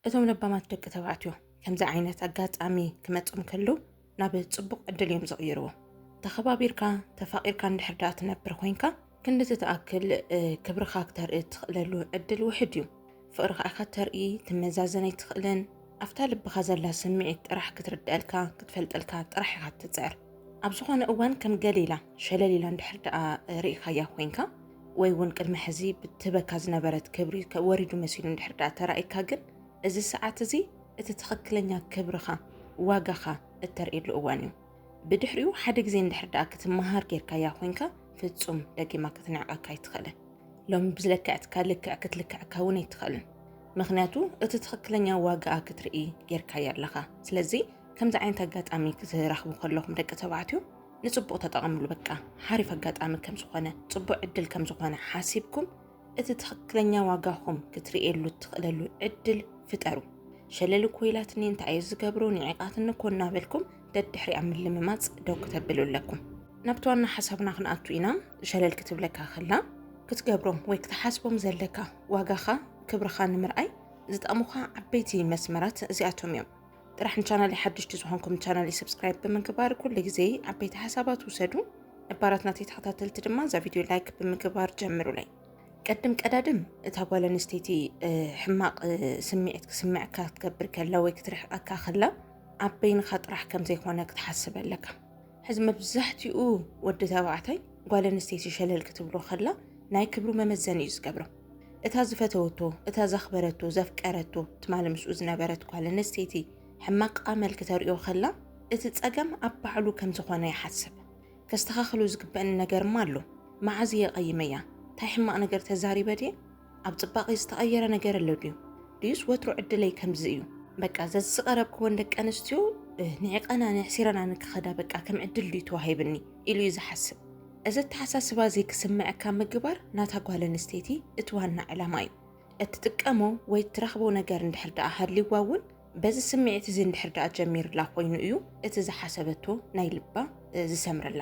እቶም ለባማት ደቂ ተባዕትዮ ከምዚ ዓይነት ኣጋጣሚ ክመጽኦም ከሎ ናብ ጽቡቕ ዕድል እዮም ዝቕይርዎ። ተኸባቢርካ ተፋቒርካ እንድሕር ዳኣ ትነብር ኮይንካ ክንዲ ትተኣክል ክብርኻ ክተርኢ ትኽእለሉ ዕድል ውሕድ እዩ። ፍቕርኻ ኢኻ ተርኢ ትመዛዘን ኣይትኽእልን። ኣፍታ ልብኻ ዘላ ስምዒት ጥራሕ ክትርድአልካ ክትፈልጠልካ ጥራሕ ኢኻ ትፅዕር። ኣብ ዝኾነ እዋን ከም ገሊላ ሸለሊላ እንድሕር ዳኣ ርኢኻያ ኮይንካ ወይ እውን ቅድሚ ሕዚ ብትበካ ዝነበረት ክብሪ ወሪዱ መሲሉ እንድሕር ዳኣ ተራእይካ ግን እዚ ሰዓት እዚ እቲ ትኽክለኛ ክብርኻ ዋጋኻ እተርእየሉ እዋን እዩ። ብድሕሪኡ ሓደ ግዜ እንድሕር ዳኣ ክትመሃር ጌርካያ ኮይንካ ፍጹም ደጊማ ክትንዕቐካ ኣይትኽእልን። ሎሚ ብዝለክዕትካ ልክዕ ክትልክዕካ እውን ኣይትኽእልን። ምክንያቱ እቲ ትኽክለኛ ዋጋኣ ክትርኢ ጌርካያ ኣለኻ። ስለዚ ከምዚ ዓይነት ኣጋጣሚ ክትራኽቡ ከለኹም ደቂ ተባዕትዮ ንጽቡቕ ተጠቐምሉ። በቃ ሓሪፍ ኣጋጣሚ ከም ዝኾነ ጽቡቕ ዕድል ከም ዝኾነ ሓሲብኩም እቲ ትኽክለኛ ዋጋኹም ክትርእየሉ ትኽእለሉ ዕድል ፍጠሩ። ሸለል ኮይላትኒ እንታይ እዩ ዝገብሮ ንዕቃትኒ እኮ እናበልኩም ደድሕሪ ኣብ ምልምማፅ ደው ክተብሉ ኣለኩም። ናብቲ ዋና ሓሳብና ክንኣቱ ኢና። ሸለል ክትብለካ ከላ ክትገብሮም ወይ ክትሓስቦም ዘለካ ዋጋኻ ክብርኻ ንምርኣይ ዝጠቕሙኻ ዓበይቲ መስመራት እዚኣቶም እዮም። ጥራሕ ንቻናል ሓድሽቲ ዝኾንኩም ቻናል ሰብስክራይብ ብምግባር ኩሉ ግዜ ዓበይቲ ሓሳባት ውሰዱ። ነባራት ናተይ ተኸታተልቲ ድማ እዛ ቪድዮ ላይክ ብምግባር ጀምሩለይ። ቀድም ቀዳድም እታ ጓል ኣንስተይቲ ሕማቕ ስምዒት ክስምዓካ ክትገብር ከላ ወይ ክትርሕቐካ ከላ ኣብ በይንኻ ጥራሕ ከም ዘይኮነ ክትሓስብ ኣለካ። ሕዚ መብዛሕትኡ ወዲ ተባዕታይ ጓል ኣንስተይቲ ሸለል ክትብሎ ከላ ናይ ክብሩ መመዘኒ እዩ ዝገብሮ። እታ ዝፈተወቶ እታ ዘኽበረቶ ዘፍቀረቶ ትማሊ ምስኡ ዝነበረት ጓል ኣንስተይቲ ሕማቕ ኣመል ክተርእዮ ከላ እቲ ፀገም ኣብ ባዕሉ ከም ዝኾነ ይሓስብ። ከስተኻኽሉ ዝግበአኒ ነገርማ ኣሎ። መዓዝ እየ ቀይመያ እንታይ ሕማቕ ነገር ተዛሪበ ድየ? ኣብ ጽባቐ ዝተቐየረ ነገር ኣሎ ድዩ? ድዩስ ወትሮ ዕድለይ ከምዚ እዩ? በቃ ዘዝቀረብክዎን ደቂ ኣንስትዮ ንዕቐና ንዕሲረና ንክኸዳ በቃ ከም ዕድል ድዩ ተዋሂብኒ ኢሉ እዩ ዝሓስብ። እዚ ተሓሳስባ እዚ ክስምዐካ ምግባር ናታ ጓል ኣንስተይቲ እቲ ዋና ዕላማ እዩ። እትጥቀሞ ወይ እትረኽቦ ነገር እንድሕር ዳኣ ሃልይዋ እውን በዚ ስምዒት እዚ እንድሕር ዳኣ ጀሚርላ ኮይኑ እዩ እቲ ዝሓሰበቶ ናይ ልባ ዝሰምረላ።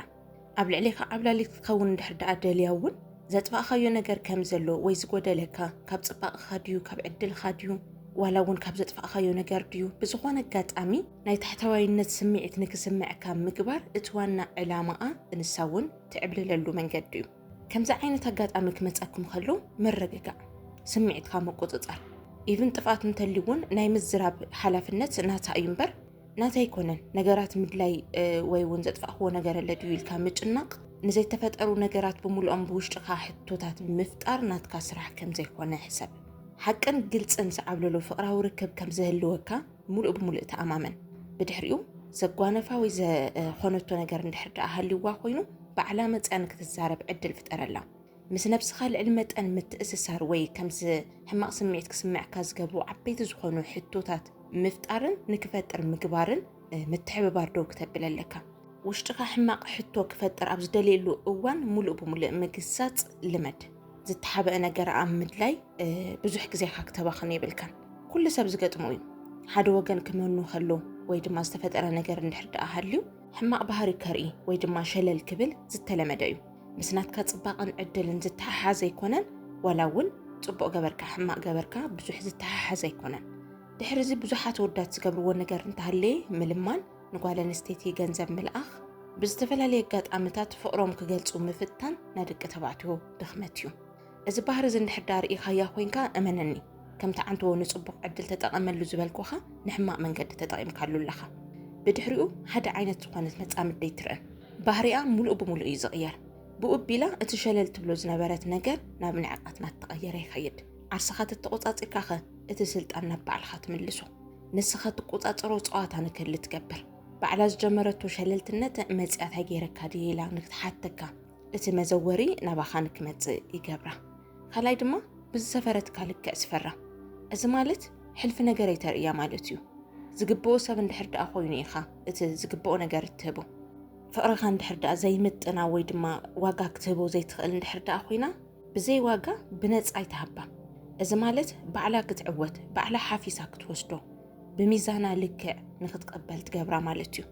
ኣብ ልዕሊኻ ዓብላሊት ክትኸውን እንድሕር ዳኣ ደልያ እውን ዘጥፋእኻዮ ነገር ከም ዘሎ ወይ ዝጎደለካ ካብ ጽባቕኻ ድዩ ካብ ዕድልኻ ድዩ ዋላ እውን ካብ ዘጥፋእኻዮ ነገር ድዩ ብዝኾነ ኣጋጣሚ ናይ ታሕተዋይነት ስምዒት ንክስምዐካ ምግባር እቲ ዋና ዕላማኣ እንሳ እውን ትዕብልለሉ መንገዲ እዩ። ከምዚ ዓይነት ኣጋጣሚ ክመፀኩም ከሎ መረግጋዕ ስምዒትካ መቆፅፃር ኢቭን ጥፋት እንተሊ እውን ናይ ምዝራብ ሓላፍነት ናታ እዩ እምበር ናታ ኣይኮነን። ነገራት ምድላይ ወይ እውን ዘጥፋእኽዎ ነገር ኣለ ድዩ ኢልካ ምጭናቕ ንዘይተፈጠሩ ነገራት ብምሉኦም ብውሽጥኻ ሕቶታት ምፍጣር ናትካ ስራሕ ከም ዘይኮነ ሕሰብ። ሓቅን ግልፅን ዝዓብለሉ ፍቕራዊ ርክብ ከም ዝህልወካ ሙሉእ ብምሉእ ተኣማመን። ብድሕሪኡ ዘጓነፋ ወይ ዝኾነቶ ነገር እንድሕር ዳኣ ሃልይዋ ኮይኑ ባዕላ መፅያ ንክትዛረብ ዕድል ፍጠረላ። ምስ ነብስኻ ልዕሊ መጠን ምትእስሳር ወይ ከምዚ ሕማቕ ስምዒት ክስምዐካ ዝገብሩ ዓበይቲ ዝኾኑ ሕቶታት ምፍጣርን ንክፈጥር ምግባርን ምትሕብባር ደው ክተብል ኣለካ። ውሽጥኻ ሕማቕ ሕቶ ክፈጥር ኣብ ዝደልየሉ እዋን ሙሉእ ብምሉእ ምግሳፅ ልመድ። ዝተሓበአ ነገር ኣብ ምድላይ ብዙሕ ግዜኻ ክተባኽን የብልካን። ኩሉ ሰብ ዝገጥሙ እዩ። ሓደ ወገን ክመኑ ከሎ ወይ ድማ ዝተፈጠረ ነገር እንድሕር ዳኣ ሃልዩ ሕማቕ ባህሪ ከርኢ ወይ ድማ ሸለል ክብል ዝተለመደ እዩ። ምስ ናትካ ጽባቕን ዕድልን ዝተሓሓዘ ኣይኮነን። ዋላ እውን ጽቡቕ ገበርካ ሕማቕ ገበርካ ብዙሕ ዝተሓሓዘ ኣይኮነን። ድሕሪ እዚ ብዙሓት ወዳት ዝገብርዎ ነገር እንተሃለየ ምልማን ንጓል ኣንስተይቲ ገንዘብ ምልኣኽ ብዝተፈላለየ ኣጋጣሚታት ፍቕሮም ክገልጹ ምፍታን ናይ ደቂ ተባዕትዮ ድኽመት እዩ። እዚ ባህሪ እዚ እንድሕር ዳኣ ርኢኻያ ኮይንካ እመነኒ ከምቲ ዓንተዎ ንጽቡቕ ዕድል ተጠቐመሉ ዝበልኩኻ ንሕማቕ መንገዲ ተጠቒምካሉ ኣለኻ። ብድሕሪኡ ሓደ ዓይነት ዝኾነት መጻምድ ደይትርአን ባህሪኣ ሙሉእ ብምሉእ እዩ ዝቕየር። ብኡ ኣቢላ እቲ ሸለል ትብሎ ዝነበረት ነገር ናብ ንዕቓት እናተቐየረ ይኸይድ። ዓርስኻ ተተቆጻጺርካ ኸ እቲ ስልጣን ናብ ባዕልኻ ትምልሶ። ንስኻ ትቆጻጽሮ ፀዋታ ንክህሊ ትገብር። ባዕላ ዝጀመረቶ ሸለልትነት መፅያት ገይረካ ድኢላ ንክትሓተካ እቲ መዘወሪ ናባኻ ንክመፅእ ይገብራ። ካልኣይ ድማ ብዝሰፈረትካ ልክዕ ዝፈራ። እዚ ማለት ሕልፊ ነገር ኣይተርእያ ማለት እዩ። ዝግብኦ ሰብ እንድሕር ዳኣ ኮይኑ ኢኻ እቲ ዝግብኦ ነገር እትህቦ። ፍቕርኻ እንድሕር ዳኣ ዘይምጥና ወይ ድማ ዋጋ ክትህቦ ዘይትኽእል እንድሕር ዳኣ ኮይና ብዘይ ዋጋ ብነፃ ይትሃባ። እዚ ማለት ባዕላ ክትዕወት ባዕላ ሓፊሳ ክትወስዶ ብሚዛና ልክዕ ንክትቀበል ትገብራ ማለት እዩ።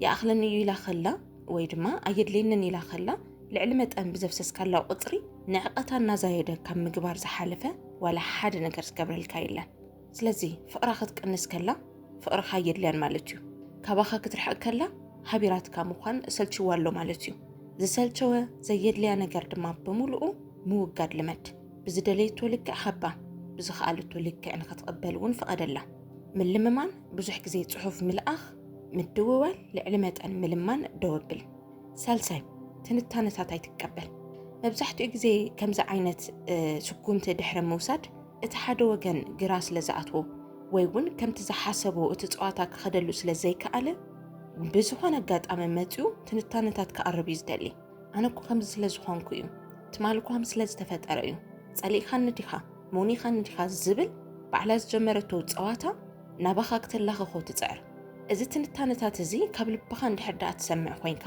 ይኣኽለኒ እዩ ኢላ ኸላ ወይ ድማ ኣየድልየንን ኢላ ኸላ ልዕሊ መጠን ብዘፍሰስካላ ቁፅሪ ንዕቐታ እናዛየደ ካብ ምግባር ዝሓለፈ ዋላ ሓደ ነገር ዝገብረልካ የለን። ስለዚ ፍቕራ ክትቀንስ ከላ ፍቕርኻ የድልያን ማለት እዩ ካባኻ ክትርሕቕ ከላ ሓቢራትካ ምዃን ሰልችዋ ኣሎ ማለት እዩ ዝሰልቸወ ዘየድልያ ነገር ድማ ብምሉኡ ምውጋድ ልመድ ብዝደለይቶ ልክዕ ኸባ ብዝኸኣልቶ ልክዕ ንኽትቕበል እውን ፍቐደላ ምልምማን ብዙሕ ግዜ ጽሑፍ ምልኣኽ ምድውዋል ልዕሊ መጠን ምልማን ደወብል ሳልሳይ ትንታነታት ኣይትቀበል መብዛሕትኡ ግዜ ከምዚ ዓይነት ስጉምቲ ድሕሪ ምውሳድ እቲ ሓደ ወገን ግራ ስለ ዝኣትዎ ወይ እውን ከምቲ ዝሓሰቦ እቲ ፀዋታ ክኸደሉ ስለ ዘይከኣለ ብዝኾነ ኣጋጣሚ መፂኡ ትንታነታት ክቐርብ እዩ ዝደሊ ኣነ እኮ ከምዚ ስለ ዝኾንኩ እዩ ትማል እኳ ስለ ዝተፈጠረ እዩ ጸሊእኻ ንዲኻ ሞኒኻ ንዲኻ ዝብል ባዕላ ዝጀመረቶ ፀዋታ ናባኻ ክትላኸኾ ትፅዕር እዚ ትንታነታት እዚ ካብ ልብኻ እንድሕር ዳኣ ትሰምዕ ኮይንካ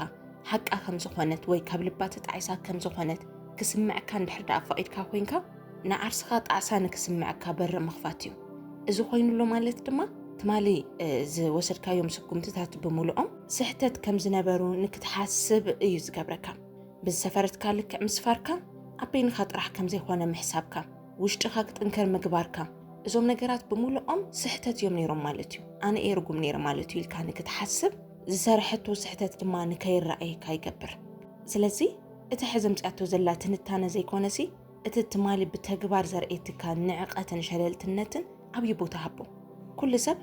ሓቃ ከም ዝኾነት ወይ ካብ ልባ ተጣዒሳ ከም ዝኾነት ክስምዕካ እንድሕር ዳኣ ፈቒድካ ኮይንካ ንዓርስኻ ጣዕሳ ንክስምዕካ በሪ ምኽፋት እዩ እዚ ኮይኑሎ ማለት ድማ ትማሊ ዝወሰድካዮም ስጉምትታት ብምሉኦም ስሕተት ከም ዝነበሩ ንክትሓስብ እዩ ዝገብረካ ብዝሰፈረትካ ልክዕ ምስፋርካ ኣበይንኻ ጥራሕ ከም ዘይኮነ ምሕሳብካ ውሽጥኻ ክጥንከር ምግባርካ እዞም ነገራት ብምሉኦም ስሕተት እዮም ነይሮም ማለት እዩ ኣነ ኤርጉም ነይረ ማለት እዩ ኢልካ ንክትሓስብ ዝሰርሐቶ ስሕተት ድማ ንከይረኣየካ ይገብር ስለዚ እቲ ሕዚ ምፅያቶ ዘላ ትንታነ ዘይኮነሲ እቲ ትማሊ ብተግባር ዘርእየትካ ንዕቐትን ሸለልትነትን ዓብዪ ቦታ ሃቦ ኩሉ ሰብ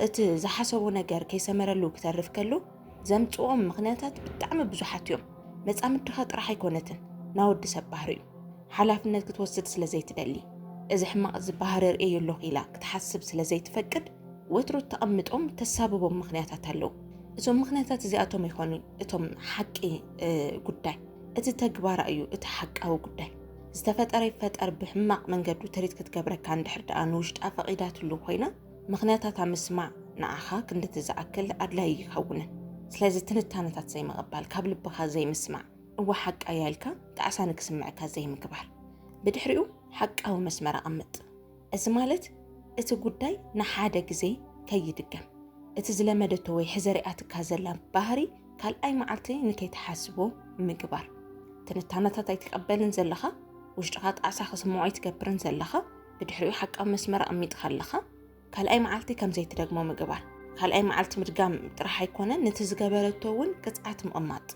እቲ ዝሓሰቦ ነገር ከይሰመረሉ ክተርፍ ከሎ ዘምፅኦም ምኽንያታት ብጣዕሚ ብዙሓት እዮም መፃምድኻ ጥራሕ ኣይኮነትን ናይ ወዲ ሰብ ባህሪ እዩ ሓላፍነት ክትወስድ ስለ ዘይትደሊ እዚ ሕማቕ ዝበሃር ርእየ ኣለኹ ኢላ ክትሓስብ ስለ ዘይትፈቅድ ወትሩ ተቐምጦም ተሳብቦም ምኽንያታት ኣለዉ እዞም ምኽንያታት እዚኣቶም ይኾኑ እቶም ሓቂ ጉዳይ እቲ ተግባራ እዩ እቲ ሓቃዊ ጉዳይ ዝተፈጠረ ይፈጠር ብሕማቕ መንገዱ ትሪት ክትገብረካ እንድሕር ደኣ ንውሽጣ ፈቒዳትሉ ኮይና ምኽንያታት ምስማዕ ንዓኻ ክንደቲ ዝኣክል ኣድላይ ይኸውንን ስለዚ ትንታነታት ዘይምቕባል ካብ ልብኻ ዘይምስማዕ እዋ ሓቃ ያልካ ጣዕሳ ንክስምዕካ ዘይምግባር ብድሕሪኡ ሓቃዊ መስመር ኣቐምጥ እዚ ማለት እቲ ጉዳይ ንሓደ ግዜ ከይድገም እቲ ዝለመደቶ ወይ ሕዘሪኣትካ ዘላ ባህሪ ካልኣይ መዓልቲ ንከይትሓስቦ ምግባር ትንታነታት ኣይትቀበልን ዘለኻ ውሽጥኻ ጣዕሳ ክስምዖ ኣይትገብርን ዘለኻ ብድሕሪኡ ሓቃዊ መስመር ኣቐሚጥካ ኣለኻ ካልኣይ መዓልቲ ከምዘይትደግሞ ምግባር ካልኣይ መዓልቲ ምድጋም ጥራሕ ኣይኮነን ነቲ ዝገበረቶ እውን ቅፅዓት ምቕማጥ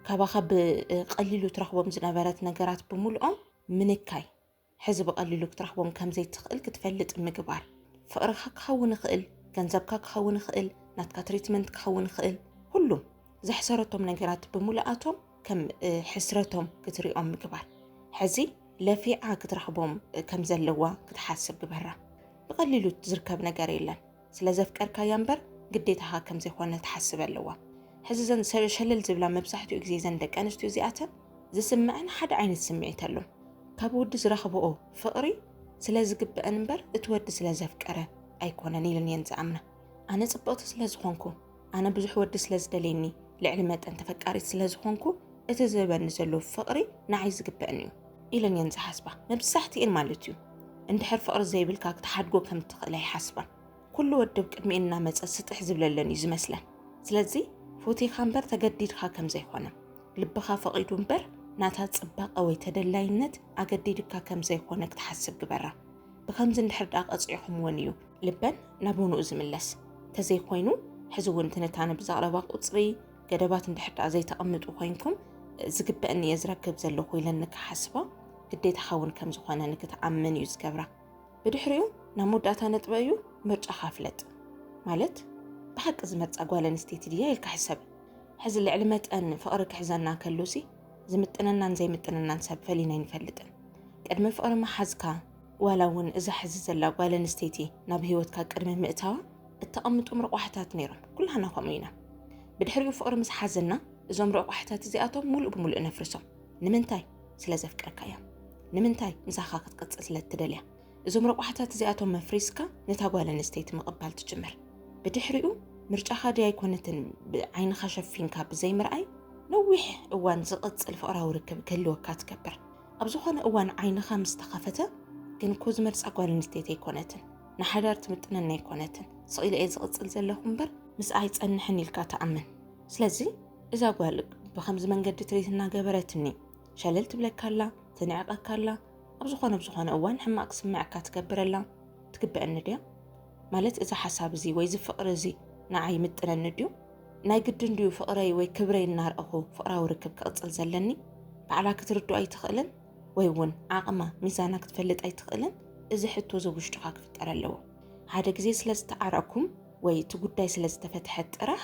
ካባኻ ብቐሊሉ ትረኽቦም ዝነበረት ነገራት ብምሉኦም ምንካይ ሕዚ ብቐሊሉ ክትረኽቦም ከምዘይትኽእል ክትፈልጥ ምግባር ፍቕርኻ ክኸውን ይኽእል ገንዘብካ ክኸውን ይኽእል ናትካ ትሪትመንት ክኸውን ይኽእል ሁሉም ዘሕሰረቶም ነገራት ብምሉኣቶም ከም ሕስረቶም ክትሪኦም ምግባር ሕዚ ለፊዓ ክትረኽቦም ከም ዘለዋ ክትሓስብ ግበራ ብቐሊሉ ዝርከብ ነገር የለን ስለ ዘፍቀርካያ እምበር ግዴታኻ ከም ዘይኮነ ትሓስብ ኣለዋ ሕዚ ዘን ሸለል ዝብላ መብዛሕትኡ ግዜ ዘን ደቂ ኣንስትዮ እዚኣተን ዝስምዐን ሓደ ዓይነት ስምዒት ኣሎ ካብ ወዲ ዝረኽብኦ ፍቕሪ ስለ ዝግብአን እምበር እቲ ወዲ ስለ ዘፍቀረ ኣይኮነን ኢለን እየን ዝኣምና ኣነ ጽብቕቲ ስለ ዝኾንኩ ኣነ ብዙሕ ወዲ ስለ ዝደለየኒ ልዕሊ መጠን ተፈቃሪት ስለ ዝኾንኩ እቲ ዝህበኒ ዘሎ ፍቕሪ ንዓይ ዝግብአን እዩ ኢለን እየን ዝሓስባ መብዛሕትአን ማለት እዩ እንድሕር ፍቕሪ ዘይብልካ ክትሓድጎ ከም እትኽእል ኣይሓስባን ኩሉ ወዲ ብቅድሚኡ እናመፀ ስጥሕ ዝብለለን እዩ ዝመስለን ስለዚ ፎቲኻ እምበር ተገዲድካ ከም ዘይኮነ ልብኻ ፈቒዱ እምበር ናታ ጽባቐ ወይ ተደላይነት ኣገዲድካ ከም ዘይኮነ ክትሓስብ ግበራ ብከምዚ እንድሕር ዳኣ ቀፂዕኹምዎን እዩ ልበን ናብ ውኑኡ ዝምለስ ተዘይኮይኑ ሕዚ እውን ትንታነ ብዛቕረባ ቁፅሪ ገደባት እንድሕር ዳኣ ዘይተቐምጡ ኮይንኩም ዝግብአኒ እየ ዝረክብ ዘለኹ ኢለን ንክሓስባ ግዴታኻ እውን ከም ዝኾነ ንክትኣምን እዩ ዝገብራ ብድሕሪኡ ናብ መወዳእታ ነጥበ እዩ ምርጫኻ ፍለጥ ማለት ብሓቂ ዝመርፃ ጓል ኣንስተይቲ ድያ ኢልካ ሕሰብ ሕዚ ልዕሊ መጠን ፍቕሪ ክሕዘና ከሎሲ ዝምጥነናን ዘይምጥነናን ሰብ ፈሊና ይንፈልጥን ቅድሚ ፍቕሪ መሓዝካ ዋላ እውን እዛ ሕዚ ዘላ ጓል ኣንስተይቲ ናብ ሂወትካ ቅድሚ ምእታዋ እተቐምጡም ርቋሕታት ነይሮም ኩላህና ከምኡ ኢና ብድሕሪኡ ፍቕሪ ምስ ሓዘና እዞም ርቋሕታት እዚኣቶም ሙሉእ ብምሉእ ነፍርሶም ንምንታይ ስለ ዘፍቀርካያ ንምንታይ ምሳኻ ክትቅፅል ስለ ትደልያ እዞም ርቋሕታት እዚኣቶም መፍሪስካ ነታ ጓል ኣንስተይቲ ምቕባል ትጅምር ብድሕሪኡ ምርጫኻ ድያ ኣይኮነትን ብዓይንኻ ሸፊንካ ብዘይምርኣይ ነዊሕ እዋን ዝቕፅል ፍቕራዊ ርክብ ክህልወካ ትገብር ኣብ ዝኾነ እዋን ዓይንኻ ምስ ተኸፈተ ግን ኮ ዝመርፃ ጓል ኣንስተይቲ ኣይኮነትን ንሓዳር ትምጥነና ኣይኮነትን ስኢለ እየ ዝቕፅል ዘለኹ እምበር ምስኣይ ፀንሕን ኢልካ ተኣምን ስለዚ እዛ ጓል ብከምዚ መንገዲ ትሪት እናገበረትኒ ሸለል ትብለካላ ትንዕቐካላ ኣብ ዝኾነ እዋን ሕማቕ ክስምዐካ ትገብረላ ትግብአኒ ድያ ማለት እዛ ሓሳብ እዚ ወይ ዚ ፍቕሪ እዚ ንዓይ ምጥነኒ ድዩ ናይ ግድን ድዩ ፍቕረይ ወይ ክብረይ እናርአኹ ፍቕራዊ ርክብ ክቕፅል ዘለኒ ባዕላ ክትርድኦ ኣይትኽእልን ወይ እውን ዓቕማ ሚዛና ክትፈልጥ ኣይትኽእልን እዚ ሕቶ እዚ ውሽጡኻ ክፍጠር ኣለዎ ሓደ ግዜ ስለ ዝተዓረኩም ወይ እቲ ጉዳይ ስለ ዝተፈትሐ ጥራሕ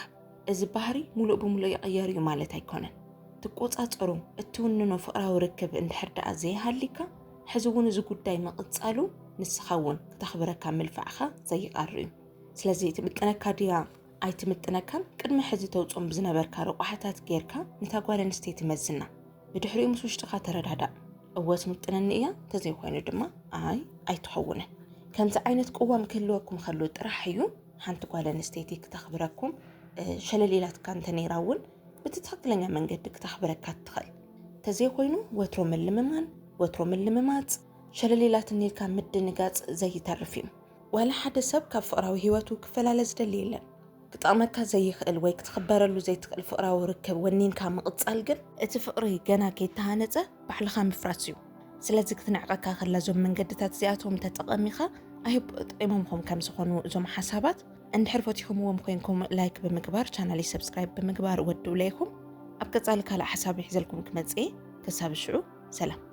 እዚ ባህሪ ሙሉእ ብሙሉእ ይቕየር እዩ ማለት ኣይኮነን ትቆፃፀሩ እትውንኖ ፍቕራዊ ርክብ እንድሕር ደኣ ዘይሃሊካ ሕዚ እውን እዚ ጉዳይ መቕፃሉ ንስኻ እውን ክተኽብረካ ምልፋዕኻ ዘይቃር እዩ ስለዚ ትምጥነካ ድያ ኣይትምጥነካን ቅድሚ ሕዚ ተውፅኦም ብዝነበርካ ርቋሕታት ጌርካ ነታ ጓል ኣንስተይቲ መዝና ብድሕሪኡ ምስ ውሽጥኻ ተረዳዳእ እወ ትምጥነኒ እያ ተዘይኮይኑ ድማ ኣይትኸውንን ከምዚ ዓይነት ቅዋም ክህልወኩም ከሎ ጥራሕ እዩ ሓንቲ ጓል ኣንስተይቲ ክተኽብረኩም ሸለሌላትካ እንተ ነይራ እውን በቲ ትክክለኛ መንገዲ ክተኽብረካ ትኽእል ተዘይኮይኑ ወትሮ ምልምማን ወትሮ ምልምማፅ ሸለሌላት ኔልካ ምድንጋፅ ዘይተርፍ እዩ ዋላ ሓደ ሰብ ካብ ፍቕራዊ ሂወቱ ክፈላለ ዝደሊ የለን ክጠቕመካ ዘይኽእል ወይ ክትኽበረሉ ዘይትኽእል ፍቕራዊ ርክብ ወኒንካ ምቕፃል ግን እቲ ፍቕሪ ገና ከይተሃነፀ ባዕልኻ ምፍራስ እዩ ስለዚ ክትነዕቐካ ከላ ዞም መንገድታት እዚኣቶም ተጠቐሚኻ ኣይጠቕሞምኩም ከም ዝኾኑ እዞም ሓሳባት እንድሕር ፈቲኹምዎም ኮይንኩም ላይክ ብምግባር ቻናለይ ሰብስክራይብ ብምግባር ወድው ለይኹም ኣብ ቀፃሊ ካልእ ሓሳብ ሒዘልኩም ክመጽእ ክሳብ ሽዑ ሰላም